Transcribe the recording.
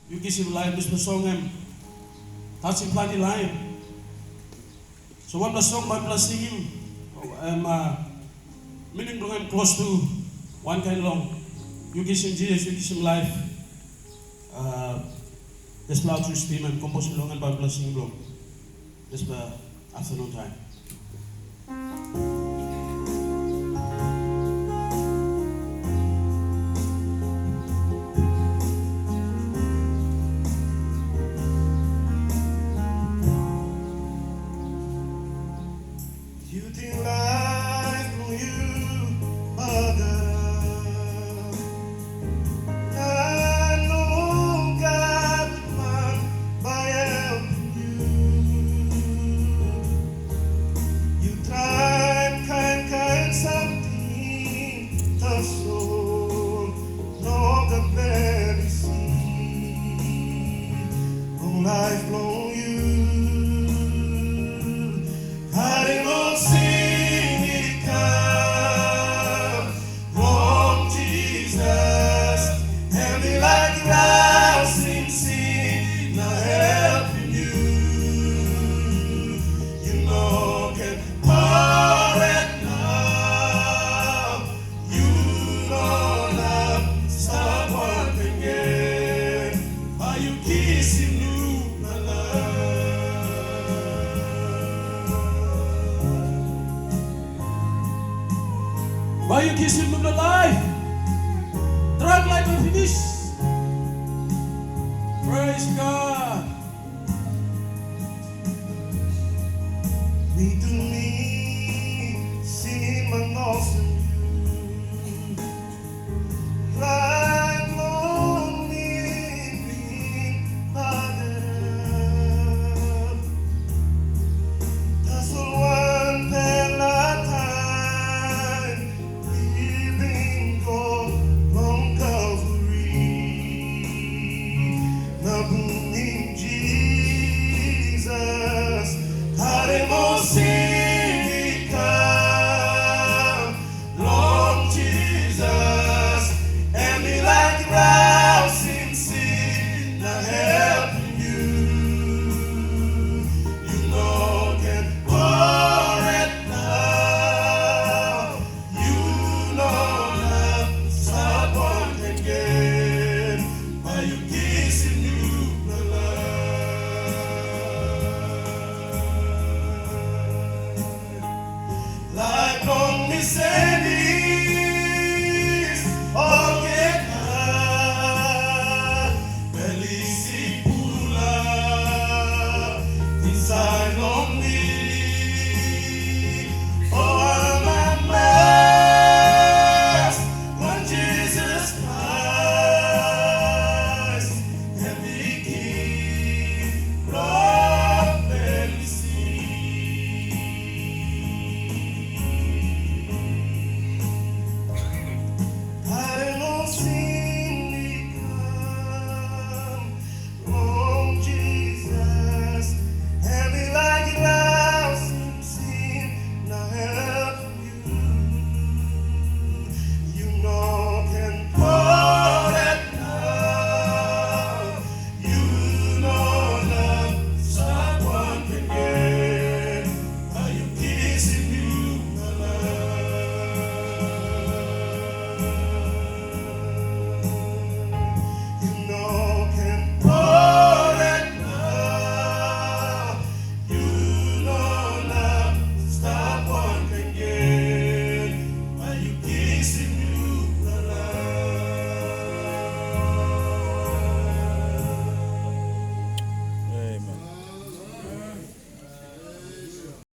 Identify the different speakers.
Speaker 1: You kiss him live, this song em touching plenty live. So one song by blessing him, meaning bring him close to one kind long. You kiss him Jesus, you kiss him live. This loud through steam and compose long and by blessing blow. This afternoon time.
Speaker 2: You think life from you, mother. I know God would find by helping you. You tried kind something tough soul, no can barely see. From life from you.
Speaker 1: Why you kiss him from the life? Drag life and finish. Praise God.
Speaker 2: Me to me, seeing my loss in you. Right on me, being bothered. That's the one that I time, living God on Calvary. Nothing in Jesus. Haremos sing come, Lord Jesus, and me like rouse in sin, not helping you. You know can pour it now. You know love, stop one again, but you kiss it.